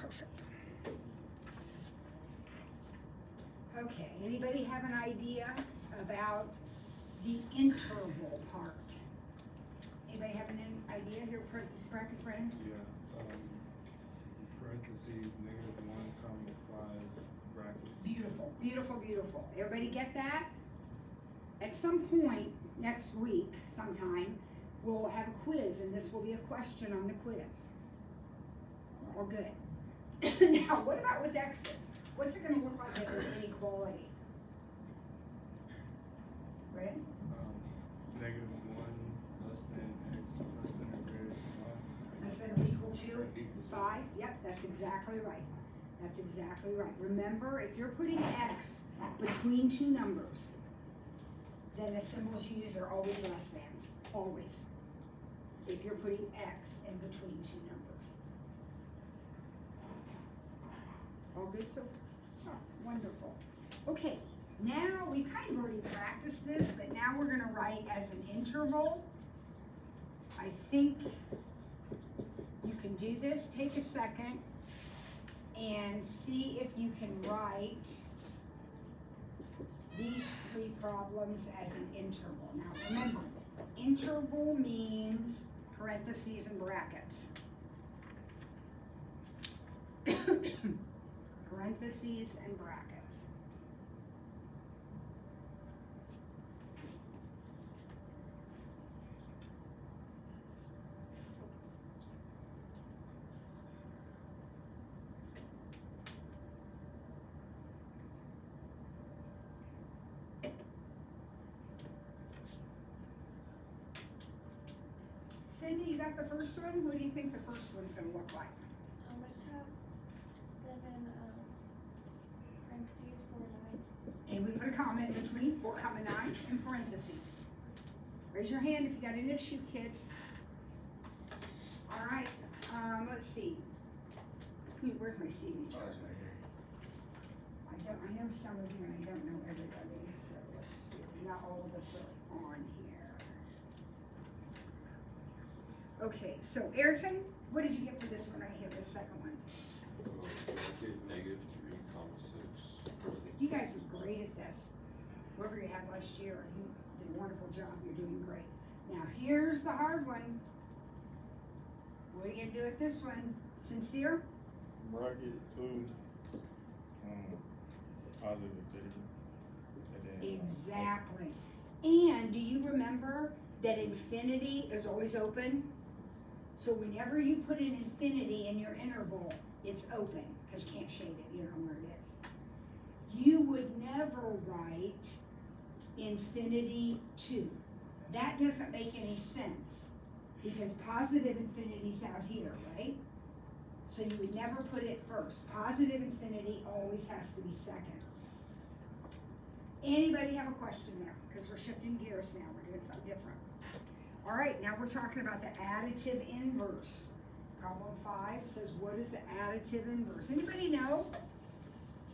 perfect. Okay, anybody have an idea about the interval part? Anybody have an idea here, parentheses, brackets, Brandon? Yeah, parentheses, -1, comma 5, brackets. Beautiful, beautiful, beautiful. Everybody get that? At some point next week, sometime, we'll have a quiz, and this will be a question on the quiz. All good. Now, what about with x's? What's it gonna look like as an inequality? Right? -1 less than x less than or greater than 5. Less than or equal to Equal to 5? Yep, that's exactly right. That's exactly right. Remember, if you're putting x between two numbers, then the symbols you use are always less thans. Always. If you're putting x in between two numbers. All good so far? Oh, wonderful. Okay, now we've kind of already practiced this, but now we're going to write as an interval. I think you can do this. Take a second and see if you can write these three problems as an interval. Now remember, interval means parentheses and brackets. Parentheses and brackets. Cindy, you got the first one? What do you think the first one's going to look like? I just have them in parentheses 4 and 9. And we put a comma in between 4, 9 in parentheses. Raise your hand if you got an issue, kids. All right, let's see. Where's my signature? I know some of you and I don't know everybody, so let's see. Not all of us are on here. Okay, so Ayrton, what did you get for this one right here, the second one? Bracket -3, comma 6. You guys are great at this. Whoever you had last year, you did a wonderful job. You're doing great. Now here's the hard one. What are you gonna do with this one? Sincere? Bracket 2, positive infinity. And then, Exactly. And do you remember that infinity is always open? So whenever you put an infinity in your interval, it's open, because you can't shade it, you don't know where it is. You would never write infinity 2. That doesn't make any sense, because positive infinity's out here, right? So you would never put it first. Positive infinity always has to be second. Anybody have a question there? Because we're shifting gears now, we're doing something different. All right, now we're talking about the additive inverse. Problem 5 says, what is the additive inverse? Anybody know?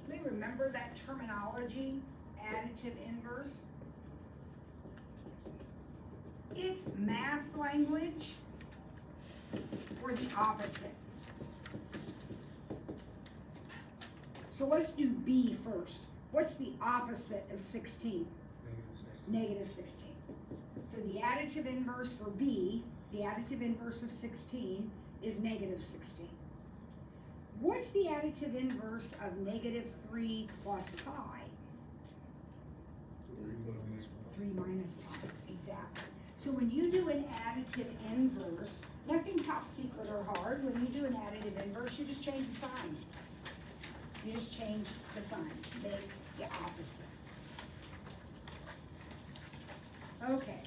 Anybody remember that terminology, additive inverse? It's math language for the opposite. So let's do B first. What's the opposite of 16? Negative 16. So the additive inverse for B, the additive inverse of 16, is negative 16. What's the additive inverse of negative 3 plus pi? 3 minus pi, exactly. So when you do an additive inverse, nothing top secret or hard. When you do an additive inverse, you just change the signs. You just change the signs, make the opposite. Okay.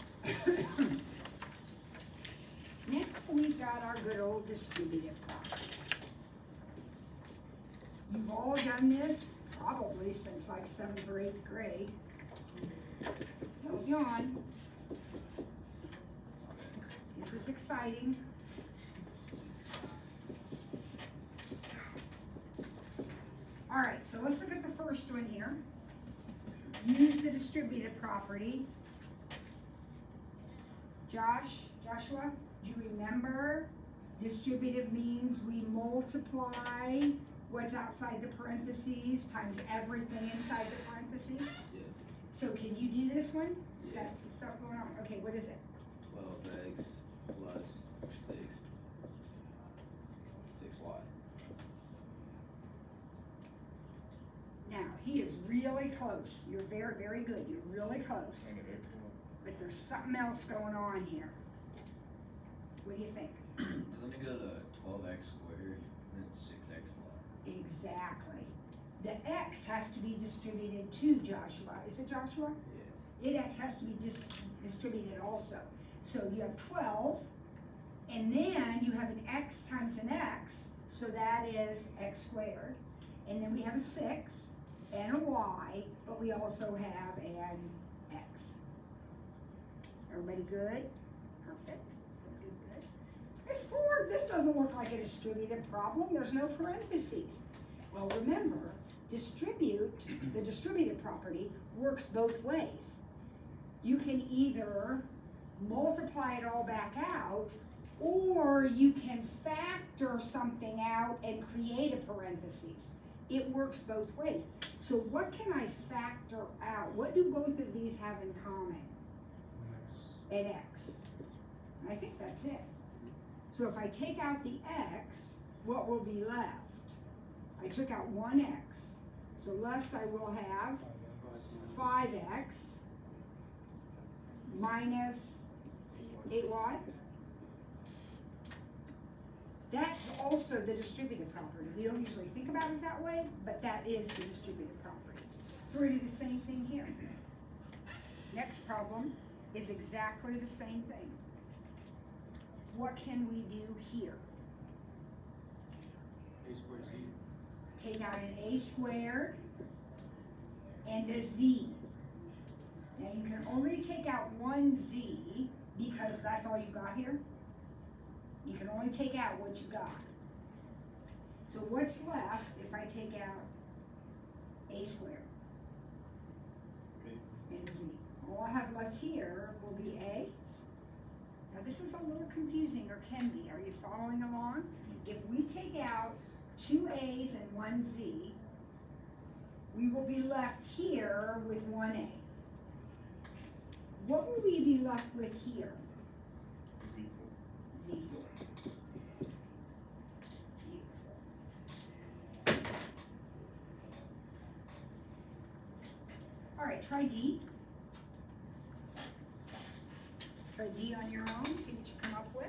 Now we've got our good old distributive property. You've all done this probably since like 7th or 8th grade. Don't yawn. This is exciting. All right, so let's look at the first one here. Use the distributive property. Joshua, do you remember distributive means we multiply multiply what's outside the parentheses times everything inside the parentheses. Yeah. So can you do this one? It's Yeah. got some stuff going on. Okay, what is it? 12x plus 6y. Now, he is really close. You're very, very good. You're really close. Negative But there's something else going on here. What do you think? Doesn't it go to 12x squared and then 6xy? Exactly. The x has to be distributed to Joshua. Is it Joshua? Yes. It has to be distributed also. So you have 12, and then you have an x times an x, so that is x squared. And then we have a 6 and a y, but we also have an x. Everybody good? Perfect. Good, good, good. It's 4. This doesn't look like a distributive problem. There's no parentheses. Well, remember, the distributive property works both ways. You can either multiply it all back out, or you can factor something out and create a parentheses. It works both ways. So what can I factor out? What do both of these have in common? An x. And I think that's it. So if I take out the x, what will be left? I took out one x. So left I will have 5x minus 8y. That's also the distributive property. We don't usually think about it that way, but that is the distributive property. So we're gonna do the same thing here. Next problem is exactly the same thing. What can we do here? A squared Z. Take out an a squared and a z. Now you can only take out one z because that's all you got here. You can only take out what you got. So what's left if I take out a squared and z? All I have left here will be a. Now this is a little confusing, or can be. Are you following along? If we take out 2 a's and 1 z, we will be left here with 1 a. What will we be left with here? Z4. Beautiful. All right, try D. Try D on your own, see what you come up with.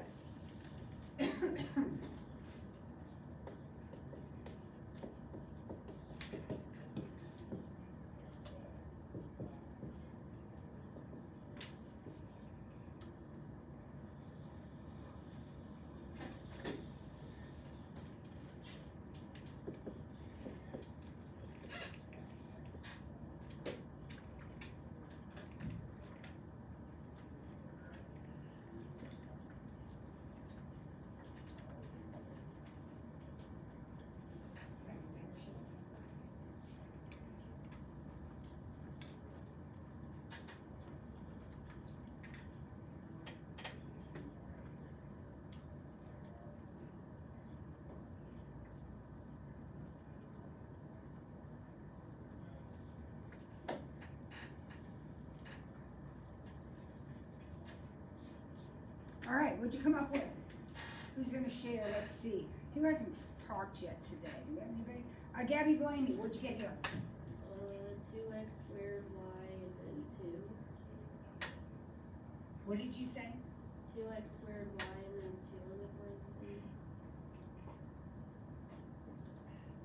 All right, what'd you come up with? Who's gonna share? Let's see. Who hasn't talked yet today? Do you have anybody? Gabby Blaney, what'd you get here? 2x squared y and then 2. What did you say? 2x squared y and then 2 in the parentheses.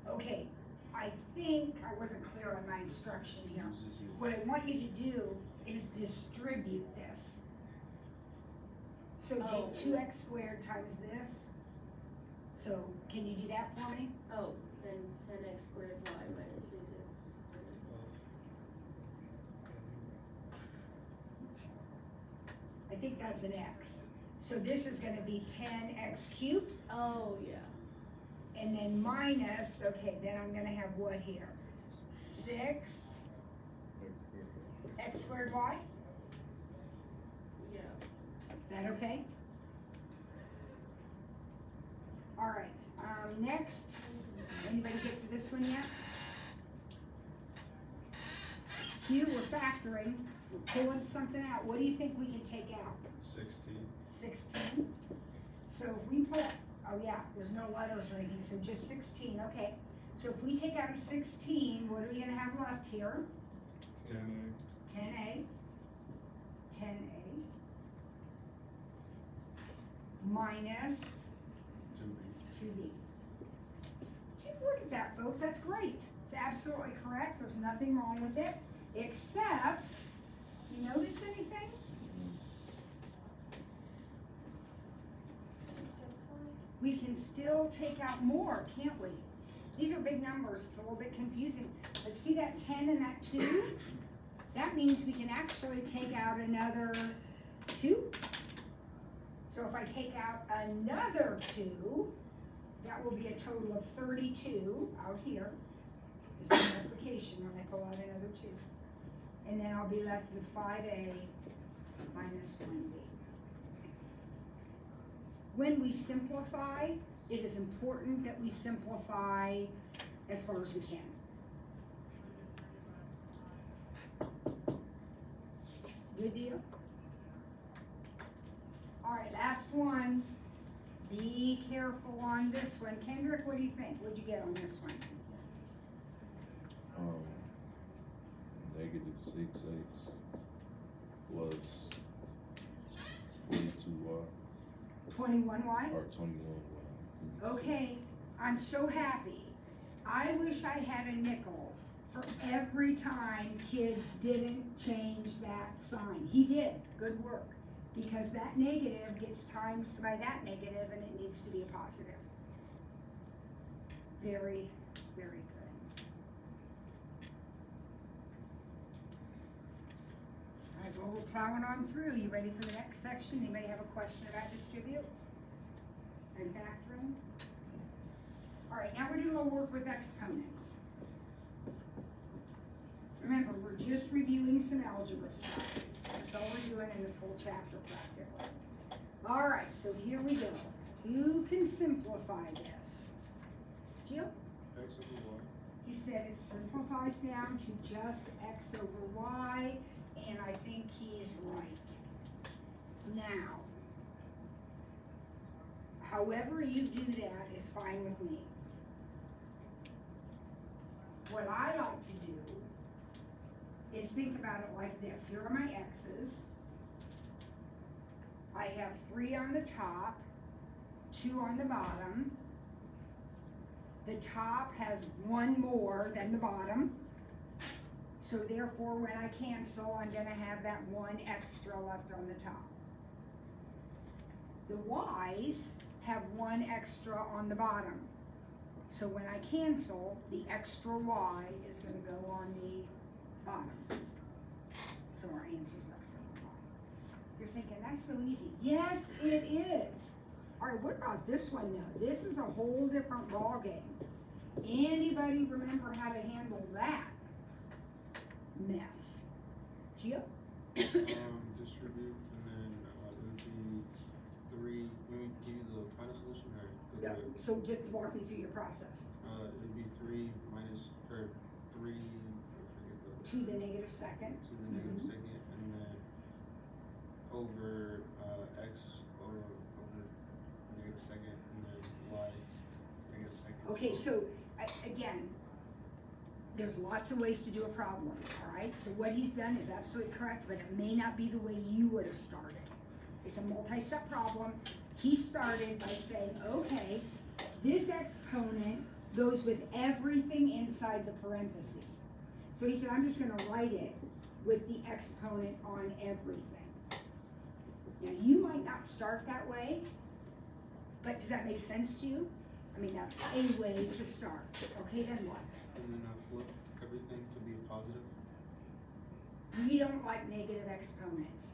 Okay, I think I wasn't clear on my instruction here. What I want you to do is distribute this. So Oh. take 2x squared times this. So can you do that for me? Oh, then 10x squared y minus 6x squared. I think that's an x. So this is gonna be 10x cubed, Oh, yeah. and then minus, okay, then I'm gonna have what here? 6 x squared y? Yeah. That okay? All right, next, anybody get to this one yet? Q, we're factoring, we're pulling something out. What do you think we can take out? 16. 16. So if we put, oh yeah, there's no letters or anything, so just 16, okay. So if we take out a 16, what are we gonna have left here? 10A. 10A. 10A. Minus 2B. 2B. Take a look at that, folks, that's great. It's absolutely correct, there's nothing wrong with it, except, you notice anything? We can still take out more, can't we? These are big numbers, it's a little bit confusing. But see that 10 and that 2? That means we can actually take out another 2. So if I take out another 2, that will be a total of 32 out here. This is multiplication when I pull out another 2. And then I'll be left with 5A minus 1B. When we simplify, it is important that we simplify as far as we can. Good deal? All right, last one. Be careful on this one. Kendrick, what do you think? What'd you get on this one? Negative 6x plus 42y 21y? or 21y. Okay, I'm so happy. I wish I had a nickel for every time kids didn't change that sign. He did, good work. Because that negative gets times by that negative and it needs to be a positive. Very, very good. All right, well, we're plowing on through. You ready for the next section? Anybody have a question about distribute and factoring? All right, now we're doing a little work with exponents. Remember, we're just reviewing some algebra stuff. That's all we're doing in this whole chapter practically. All right, so here we go. Who can simplify this? Jill? X over Y. He said it simplifies down to just x over y, and I think he's right. Now, however you do that is fine with me. What I like to do is think about it like this. Here are my x's. I have 3 on the top, 2 on the bottom. The top has 1 more than the bottom. So therefore, when I cancel, I'm gonna have that 1 extra left on the top. The y's have 1 extra on the bottom. So when I cancel, the extra y is gonna go on the bottom. So our answer is x over y. You're thinking, that's so easy. Yes, it is. All right, what about this one though? This is a whole different ball game. Anybody remember how to handle that mess? Gio? Distribute, and then it would be 3. Let me give you the final solution, or go Yeah. through it? So just walk me through your process. It would be 3 minus, or 3, I forget To the negative second. to the negative second, and then over x over negative second, and then y negative second. Okay, so again, there's lots of ways to do a problem, all right? So what he's done is absolutely correct, but it may not be the way you would have started. It's a multi-step problem. He started by saying, okay, this exponent goes with everything inside the parentheses. So he said, I'm just gonna write it with the exponent on everything. Now, you might not start that way, but does that make sense to you? I mean, that's a way to start. Okay, then what? And then flip everything to be positive. We don't like negative exponents.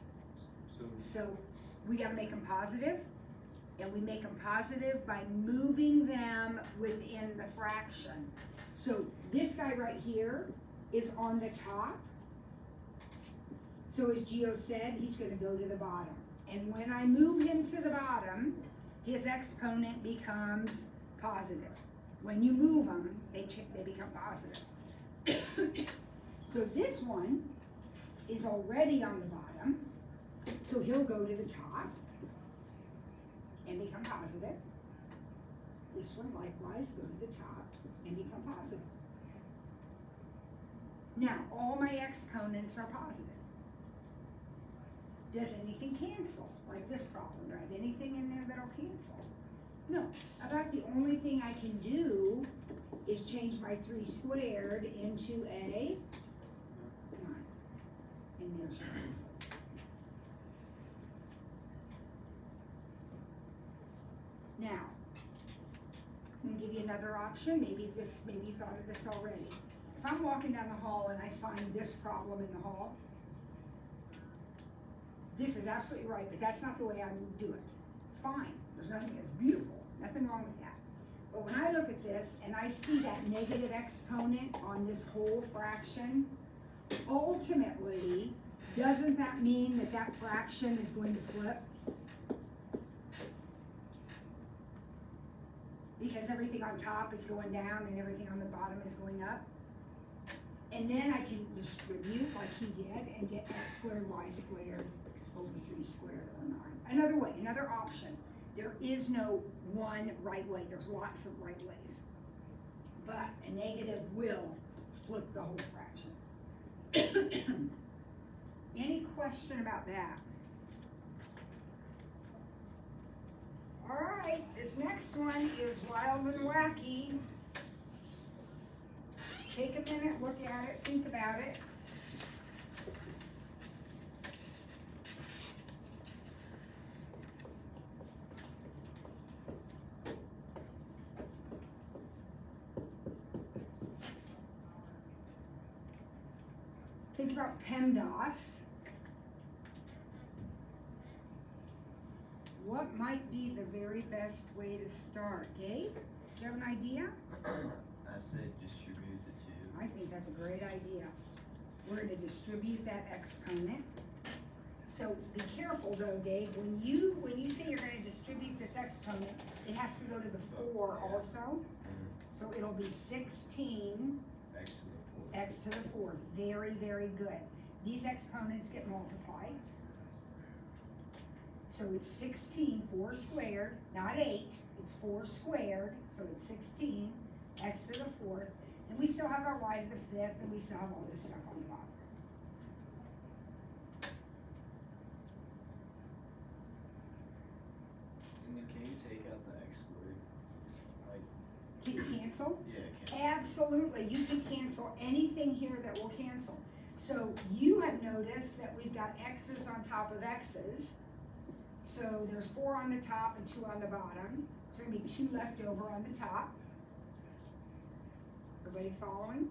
So we gotta make them positive, and we make them positive by moving them within the fraction. So this guy right here is on the top. So as Gio said, he's gonna go to the bottom. And when I move him to the bottom, his exponent becomes positive. When you move them, they become positive. So this one is already on the bottom, so he'll go to the top and become positive. This one likewise go to the top and become positive. Now, all my exponents are positive. Does anything cancel? Like this problem, do I have anything in there that'll cancel? No. About the only thing I can do is change my 3 squared into a 9. And there's your answer. Now, I'm gonna give you another option. Maybe you thought of this already. If I'm walking down the hall and I find this problem in the hall, this is absolutely right, but that's not the way I would do it. It's fine. There's nothing, it's beautiful. Nothing wrong with that. But when I look at this and I see that negative exponent on this whole fraction, ultimately, doesn't that mean that that fraction is going to flip? Because everything on top is going down and everything on the bottom is going up. And then I can distribute like he did and get x squared y squared over 3 squared or 9. Another way, another option. There is no one right way. There's lots of right ways. But a negative will flip the whole fraction. Any question about that? All right, this next one is wild and wacky. Take a minute, look at it, think about it. Think about PEMDAS. What might be the very best way to start, Gabe? Do you have an idea? I said distribute the 2. I think that's a great idea. We're gonna distribute that exponent. So be careful though, Gabe, when you say you're gonna distribute this exponent, it has to go to the 4 also. So it'll be 16 X to the 4th. x to the 4th. Very, very good. These exponents get multiplied. So it's 16, 4 squared, not 8, it's 4 squared, so it's 16, x to the 4th, and we still have our y to the 5th, and we still have all this stuff on the bottom. And then can you take out the x squared? Like, Can you cancel? yeah, can Absolutely, you can cancel anything here that will cancel. So you have noticed that we've got x's on top of x's. So there's 4 on the top and 2 on the bottom. So there's gonna be 2 left over on the top. Everybody following?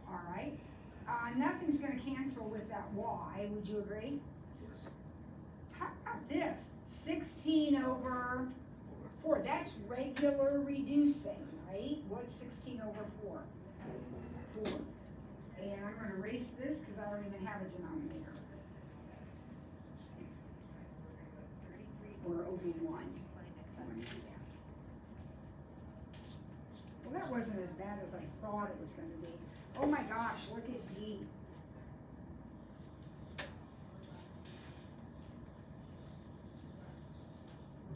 All right. Nothing's gonna cancel with that y, would you agree? Yes. How about this? 16 over 4, that's regular reducing, right? What's 16 over 4? 4. And I'm gonna erase this because I don't even have a denominator. Or over 1. I'm gonna do that. Well, that wasn't as bad as I thought it was gonna be. Oh my gosh, look at D.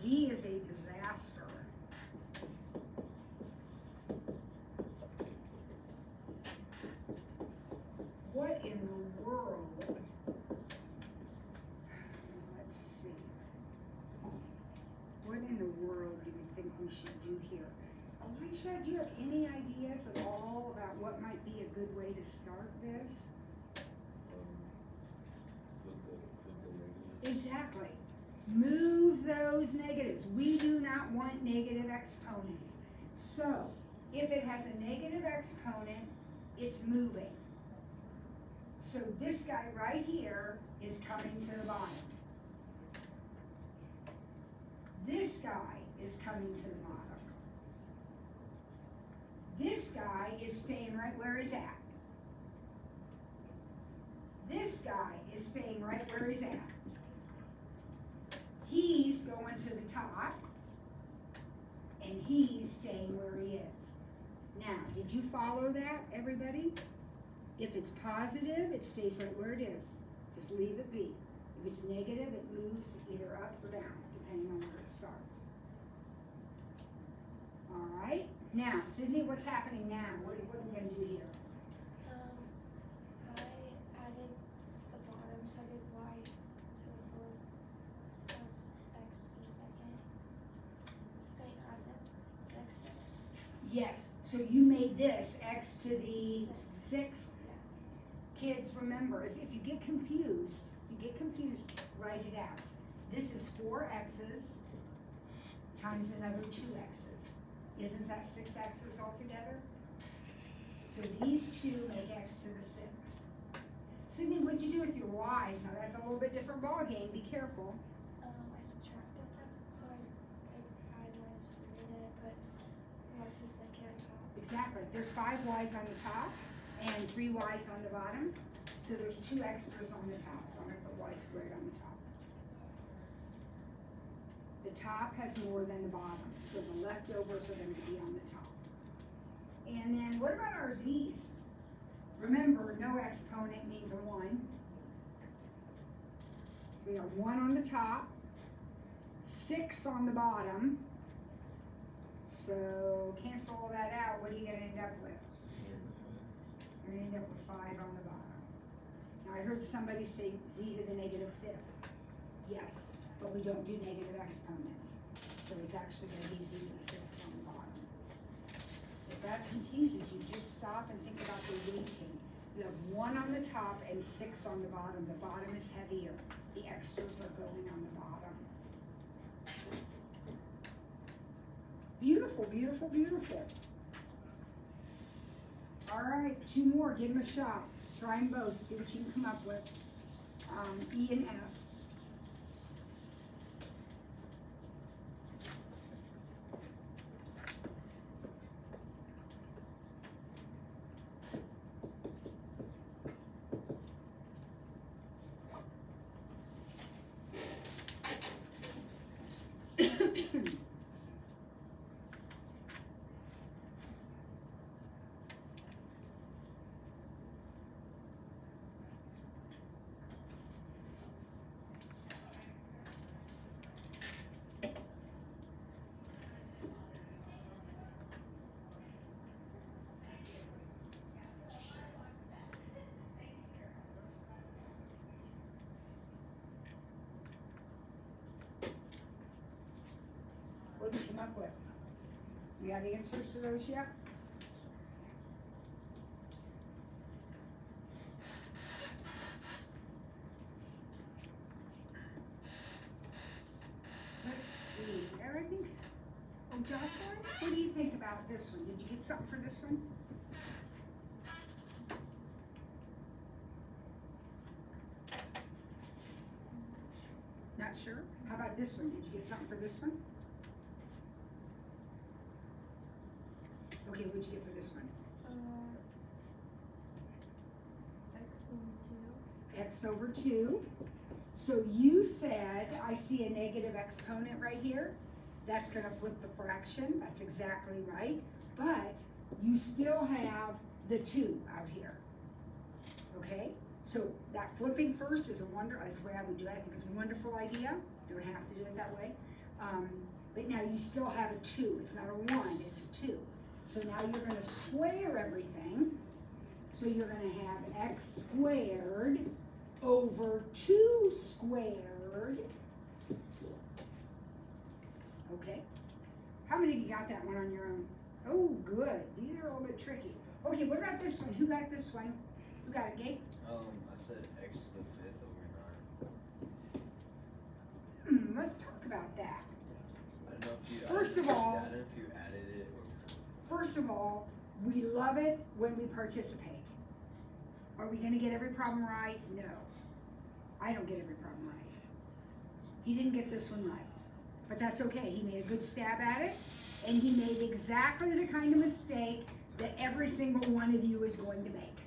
D is a disaster. What in the world? Let's see. What in the world do you think we should do here? Alicia, do you have any ideas at all about what might be a good way to start this? Flip the negative. Exactly. Move those negatives. We do not want negative exponents. So, if it has a negative exponent, it's moving. So this guy right here is coming to the bottom. This guy is coming to the bottom. This guy is staying right where he's at. This guy is staying right where he's at. He's going to the top. he's staying where he is. Now, did you follow that, everybody? If it's positive, it stays right where it is. Just leave it be. If it's negative, it moves either up or down, depending on where it starts. All right. Now, Sydney, what's happening now? What are we going to do here? I added the bottom, so I did y to the fourth plus x to the second. Then add the exponents. Yes. So you made this x to the sixth. Kids, remember, if you get confused, write it out. This is 4 x's times another 2 x's. Isn't that 6 x's altogether? So these two make x to the 6th. Sydney, what'd you do with your y's? Now that's a little bit different ballgame. Be careful. I subtracted them, so I had minus 3 and then I put y to the second on top. Exactly. There's 5 y's on the top and 3 y's on the bottom. So there's 2 extras on the top. So I'm going to put y squared on the top. The top has more than the bottom. So the leftovers are going to be on the top. And then what about our z's? Remember, no exponent means a 1. So we got 1 on the top, 6 on the bottom. So cancel all that out. What are you going to end up with? You're going to end up with 5 on the bottom. Now I heard somebody say z to the negative 5th. Yes, but we don't do negative exponents. So it's actually going to be z to the 5th on the bottom. If that confuses you, just stop and think about the weighting. You have 1 on the top and 6 on the bottom. The bottom is heavier. The extras are going on the bottom. Beautiful, beautiful, beautiful. All right, 2 more. Give them a shot. Try them both. See what you can come up with. E and F. What did you come up with? You got answers to those yet? Let's see. Everything. Oh, Jocelyn, what do you think about this one? Did you get something for this one? Not sure? How about this one? Did you get something for this one? Okay, what'd you get for this one? X over 2. X over 2. So you said, I see a negative exponent right here. That's going to flip the fraction. That's exactly right. But you still have the 2 out here. Okay? So that flipping first is that's the way I would do it. I think it's a wonderful idea. Don't have to do it that way. But now you still have a 2. It's not a 1, it's a 2. So now you're going to square everything. So you're going to have x squared over 2 squared. Okay. How many of you got that one on your own? Oh, good. These are a little bit tricky. Okay, what about this one? Who got this one? Who got it, Gabe? I said x to the 5th over 9. Let's talk about that. I don't know if you First of all- I don't know if you added it or First of all, we love it when we participate. Are we going to get every problem right? No. I don't get every problem right. He didn't get this one right. But that's okay. He made a good stab at it. And he made exactly the kind of mistake that every single one of you is going to make.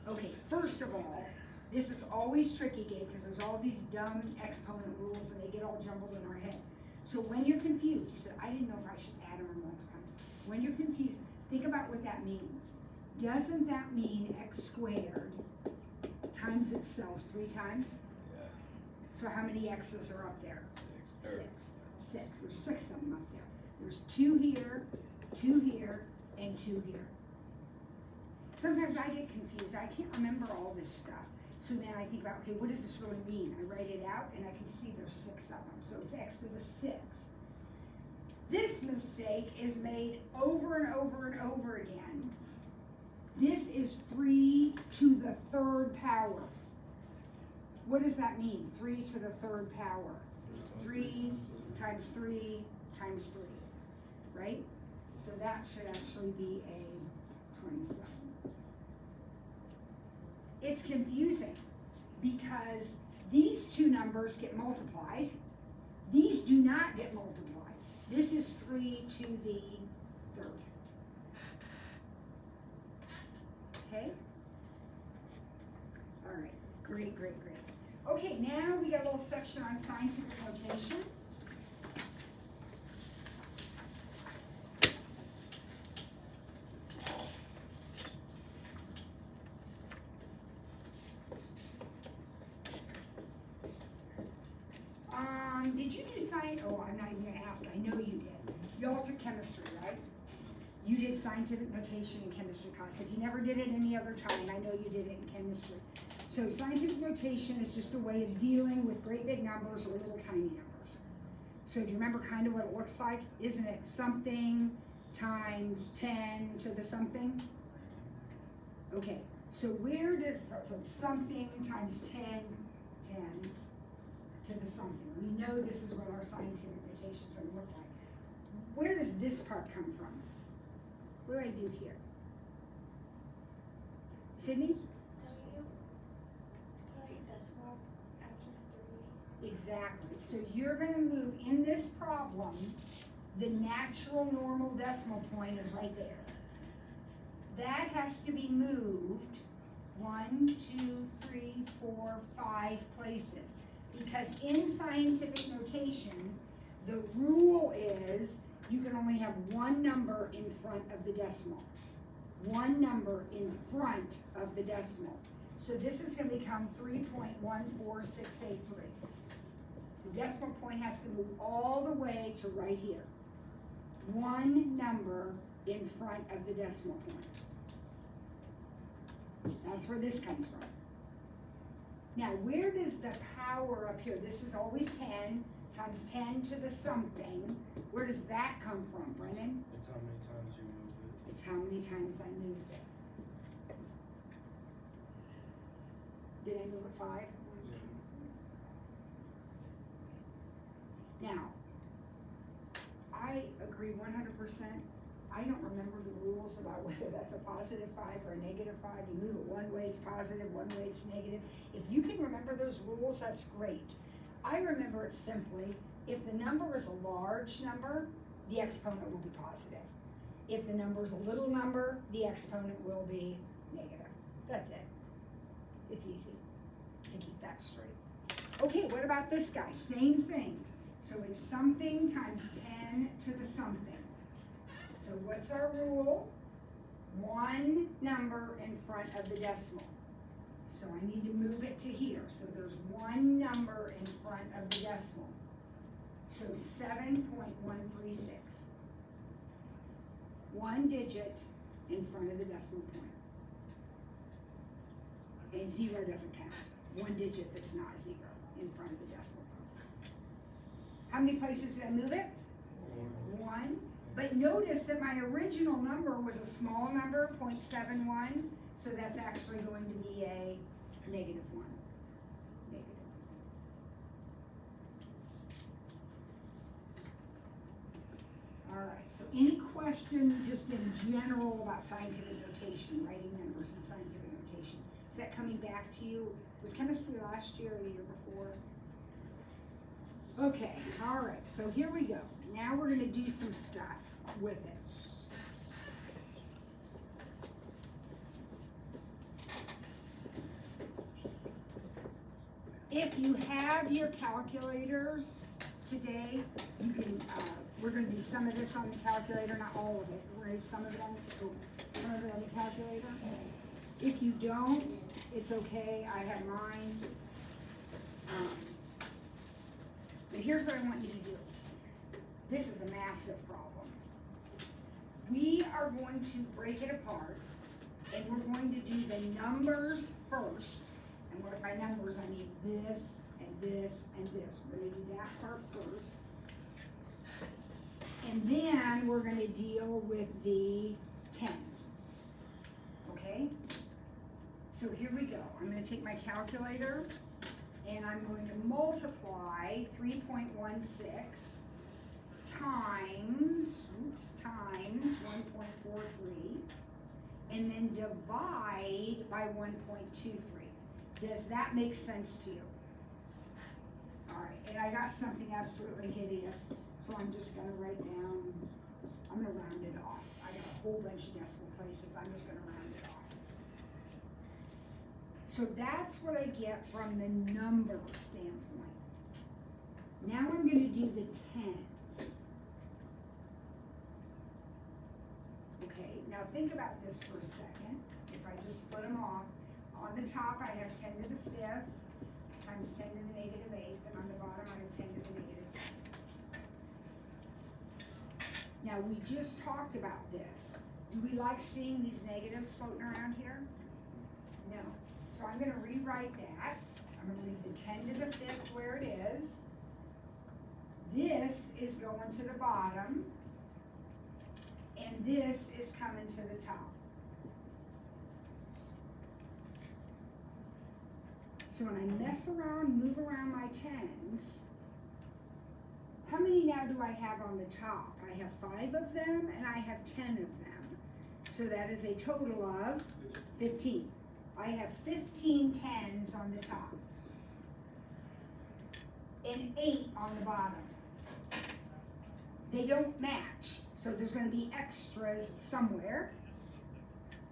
Okay, first of all, this is always tricky, Gabe, because there's all these dumb exponent rules and they get all jumbled in our head. So when you're confused, you said, I didn't know if I should add or when you're confused, think about what that means. Doesn't that mean x squared times itself 3 times? Yeah, So how many x's are up there? 6. Or- 6. There's 6 of them up there. There's 2 here, 2 here, and 2 here. Sometimes I get confused. I can't remember all this stuff. So then I think about, okay, what does this really mean? I write it out and I can see there's 6 of them. So it's x to the 6th. This mistake is made over and over and over again. This is 3 to the 3rd power. What does that mean? 3 to the 3rd power. 3 times 3 times 3, right? So that should actually be a 27. It's confusing because these 2 numbers get multiplied. These do not get multiplied. This is 3 to the 3rd. Okay? All right, great. Okay, now we got a little section on scientific notation. Did you do science? Oh, I'm not even gonna ask. I know you did. You all took chemistry, right? You did scientific notation in chemistry class. If you never did it any other time, I know you did it in chemistry. So scientific notation is just a way of dealing with great big numbers or little tiny numbers. So do you remember kind of what it looks like? Isn't it something times 10 to the something? Okay, so where does, so it's something times 10 to the something. We know this is what our scientific notation is going to look like. Where does this part come from? What do I do here? Sydney? Don't you put decimal after the 3? Exactly. So you're going to move in this problem, the natural normal decimal point is right there. That has to be moved 1, 2, 3, 4, 5 places. Because in scientific notation, the rule is you can only have 1 number in front of the decimal. 1 number in front of the decimal. So this is going to become 3.14683. The decimal point has to move all the way to right here. 1 number in front of the decimal point. That's where this comes from. Now, where does the power up here? This is always 10 times 10 to the something. Where does that come from, Brennan? It's how many times you move it. It's how many times I moved it. Did I move it 5? Now, I agree 100%. I don't remember the rules about whether that's a positive 5 or a negative 5. You move it one way, it's positive, one way, it's negative. If you can remember those rules, that's great. I remember it simply, if the number is a large number, the exponent will be positive. If the number is a little number, the exponent will be negative. That's it. It's easy to keep that straight. Okay, what about this guy? Same thing. So it's something times 10 to the something. So what's our rule? 1 number in front of the decimal. So I need to move it to here. So there's 1 number in front of the decimal. So 7.136. 1 digit in front of the decimal point. And 0 doesn't count. 1 digit that's not 0 in front of the decimal point. How many places did I move it? 1. But notice that my original number was a small number, 0.71, so that's actually going to be a -1. Negative. All right, so any question just in general about scientific notation, writing numbers in scientific notation? Is that coming back to you? Was chemistry last year or the year before? Okay, all right, so here we go. Now we're gonna do some stuff with it. If you have your calculators today, you can, we're gonna do some of this on the calculator, not all of it. We're gonna do some of it on the calculator. If you don't, it's okay, I have mine. But here's what I want you to do. This is a massive problem. We are going to break it apart, and we're going to do the numbers first. And by numbers, I mean this, and this, and this. We're gonna do that part first. And then we're gonna deal with the tens. Okay? So here we go. I'm gonna take my calculator, and I'm going to multiply 3.16 times 1.43, and then divide by 1.23. Does that make sense to you? Alright, and I got something absolutely hideous, so I'm just gonna write down, I'm gonna round it off. I got a whole bunch of decimal places, I'm just gonna round it off. So that's what I get from the number standpoint. Now I'm gonna do the tens. Okay, now think about this for a second. If I just split them off, on the top I have 10 to the 5th times 10 to the negative 8th, and on the bottom I have 10 to the negative 10. Now we just talked about this. Do we like seeing these negatives floating around here? No. So I'm gonna rewrite that. I'm gonna leave the 10 to the 5th where it is. This is going to the bottom, and this is coming to the top. So when I mess around, move around my tens, how many now do I have on the top? I have 5 of them, and I have 10 of them. So that is a total of 15. I have 15 tens on the top, and 8 on the bottom. They don't match, so there's gonna be extras somewhere.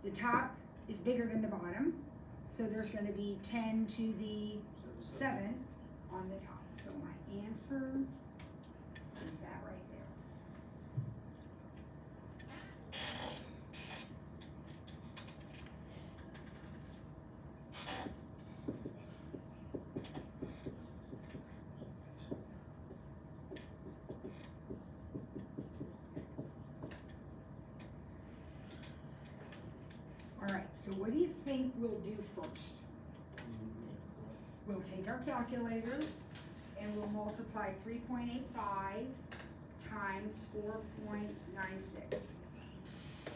The top is bigger than the bottom, so there's gonna be 10 to the 7th on the top. So my answer is that right there. Alright, so what do you think we'll do first? We'll take our calculators and we'll multiply 3.85 times 4.96.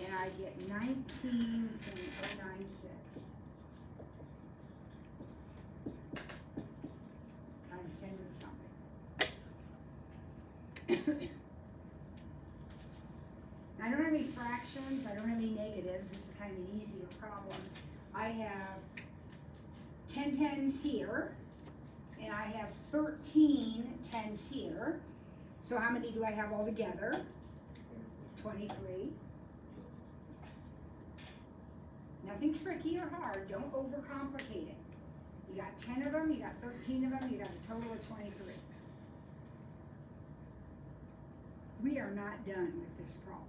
And I get 19.096. Times 10 to the something. I don't have any fractions, I don't have any negatives, this is kind of an easier problem. I have 10 tens here, and I have 13 tens here. So how many do I have altogether? 23. Nothing tricky or hard, don't overcomplicate it. You got 10 of them, you got 13 of them, you got a total of 23. We are not done with this problem.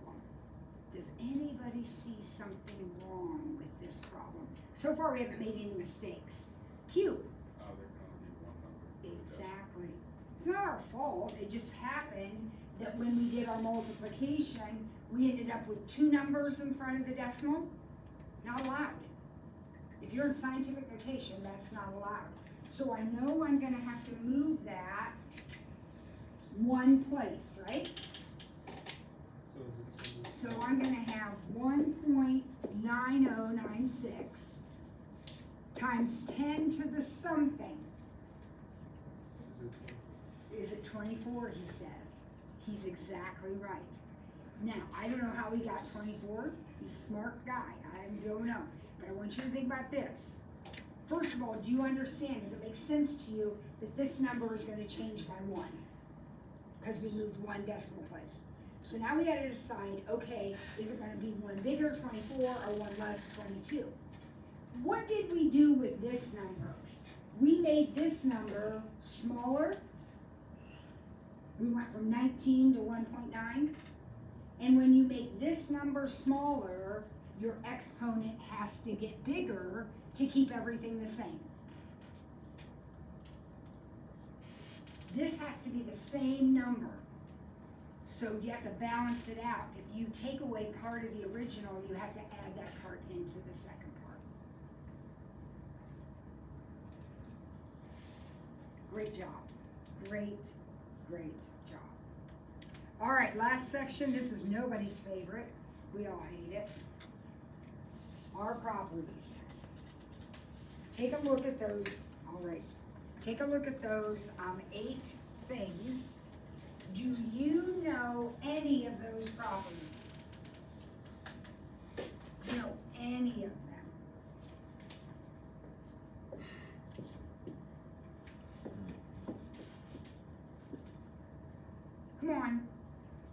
Does anybody see something wrong with this problem? So far, we haven't made any mistakes. Q. They're gonna be one number. Exactly. It's not our fault. It just happened that when we did our multiplication, we ended up with 2 numbers in front of the decimal. Not allowed. If you're in scientific notation, that's not allowed. So I know I'm gonna have to move that one place, right? So I'm gonna have 1.9096 times 10 to the something. Is it 24, he says. He's exactly right. Now, I don't know how he got 24. He's a smart guy, I don't know. But I want you to think about this. First of all, do you understand, does it make sense to you that this number is gonna change by 1? Because we moved 1 decimal place. So now we gotta decide, okay, is it gonna be 1 bigger, 24, or 1 less, 22? What did we do with this number? We made this number smaller We went from 19 to 1.9. And when you make this number smaller, your exponent has to get bigger to keep everything the same. This has to be the same number. So you have to balance it out. If you take away part of the original, you have to add that part into the second part. Great job. Great, great job. All right, last section. This is nobody's favorite. We all hate it. Our properties. Take a look at those. All right. Take a look at those 8 things. Do you know any of those properties? Know any of them? Come on,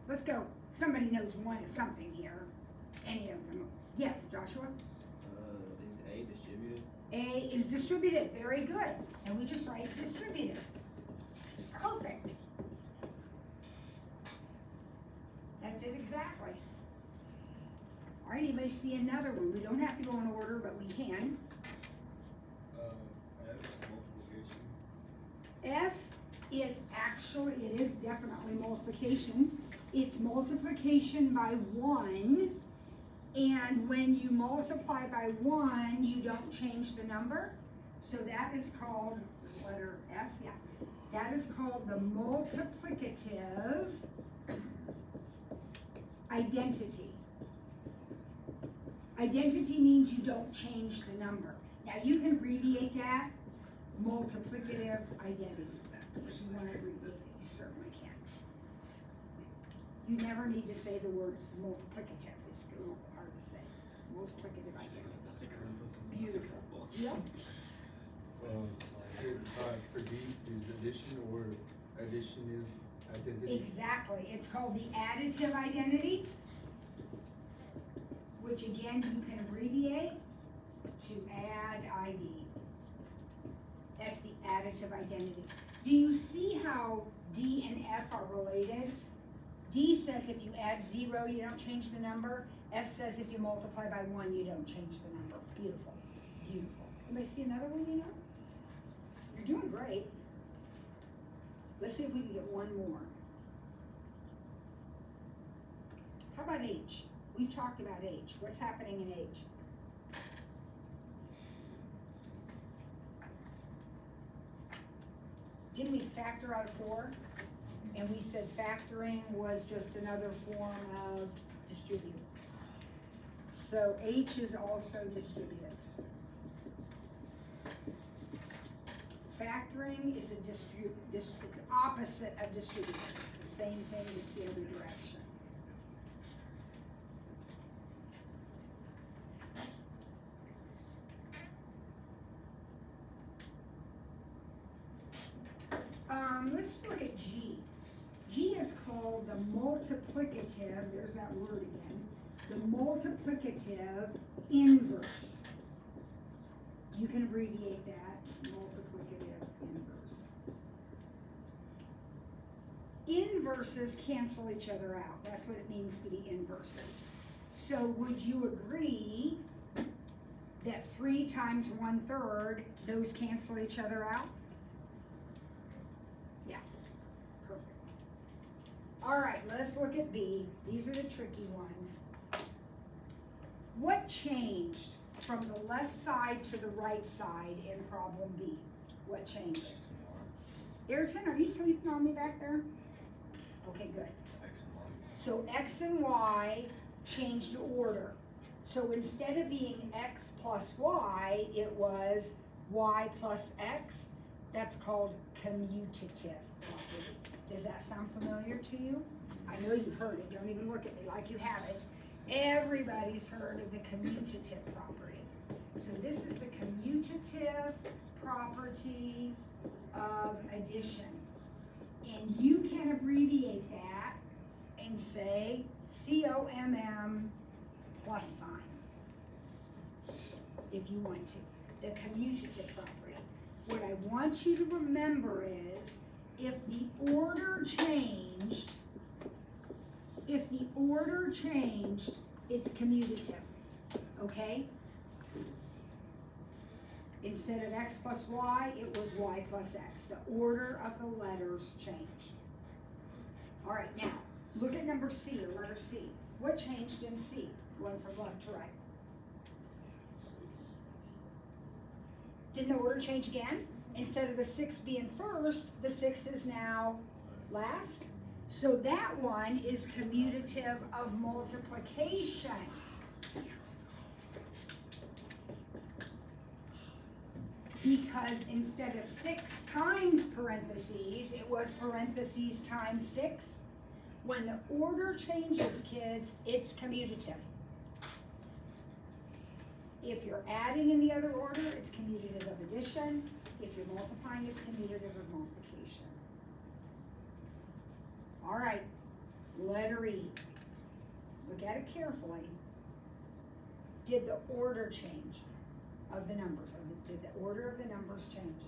let's go. Somebody knows one of something here. Any of them? Yes, Joshua? Is A distributed? A is distributed. Very good. And we just write distributed. Perfect. That's it exactly. All right, anybody see another one? We don't have to go in order, but we can. F, multiplication. F is actually, it is definitely multiplication. It's multiplication by 1. And when you multiply by 1, you don't change the number. So that is called, letter F, yeah. That is called the multiplicative identity. Identity means you don't change the number. Now you can abbreviate that, multiplicative identity. If you want to abbreviate it, you certainly can. You never need to say the word multiplicative. It's a little hard to say. Multiplicative identity. Beautiful. Yep. For D is addition or additive identity? Exactly. It's called the additive identity, which again you can abbreviate to add ID. That's the additive identity. Do you see how D and F are related? D says if you add 0, you don't change the number. F says if you multiply by 1, you don't change the number. Beautiful. Beautiful. Anybody see another one you know? You're doing great. Let's see if we can get one more. How about H? We've talked about H. What's happening in H? Didn't we factor out of 4? And we said factoring was just another form of distributive. So H is also distributive. Factoring is it's opposite of distributive. It's the same thing, just the other direction. Let's look at G. G is called the multiplicative, there's that word again, the multiplicative inverse. You can abbreviate that, multiplicative inverse. Inverses cancel each other out. That's what it means to be inverses. So would you agree that 3 times 1/3, those cancel each other out? Yeah, perfect. All right, let's look at B. These are the tricky ones. What changed from the left side to the right side in problem B? What changed? X and Y. Ayrton, are you sleeping on me back there? Okay, good. X and Y. So X and Y changed order. So instead of being X plus Y, it was Y plus X. That's called commutative property. Does that sound familiar to you? I know you've heard it. Don't even look at me like you haven't. Everybody's heard of the commutative property. So this is the commutative property of addition. And you can abbreviate that and say COMM plus sign, if you want to, the commutative property. What I want you to remember is if the order changed, it's commutative, okay? Instead of x plus y, it was y plus x. The order of the letters changed. All right, now, look at number C, or letter C. What changed in C, going from left to right? Didn't the order change again? Instead of the 6 being first, the 6 is now last. So that one is commutative of multiplication. Because instead of 6 times parentheses, it was parentheses times 6. When the order changes, kids, it's commutative. If you're adding in the other order, it's commutative of addition. If you're multiplying, it's commutative of multiplication. All right, letter E. Look at it carefully. Did the order change of the numbers? Did the order of the numbers change?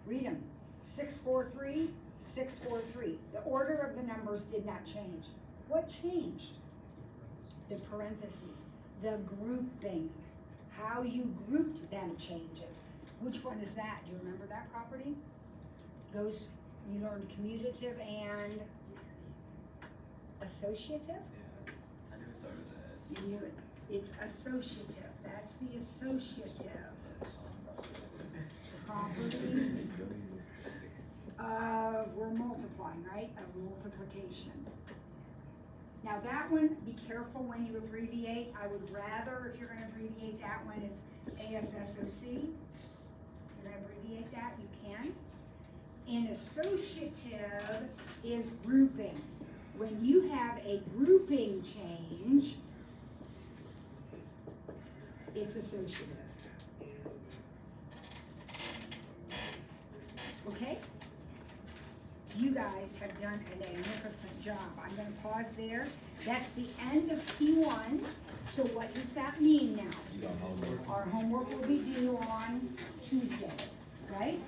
Read them. 6, 4, 3, 6, 4, 3. The order of the numbers did not change. What changed? The parentheses. The grouping. How you grouped them changes. Which one is that? Do you remember that property? You learned commutative and associative? Yeah, I knew it started with an S. You knew it. It's associative. That's the associative property of, we're multiplying, right? Of multiplication. Now that one, be careful when you abbreviate. I would rather, if you're gonna abbreviate that one, it's ASSOC. If you're gonna abbreviate that, you can. And associative is grouping. When you have a grouping change, it's associative. Okay? You guys have done a magnificent job. I'm gonna pause there. That's the end of P1. So what does that mean now? Our homework will be due on Tuesday, right?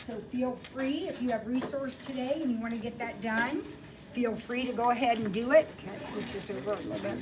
So feel free, if you have resource today and you wanna get that done, feel free to go ahead and do it. Can I switch this over a little bit?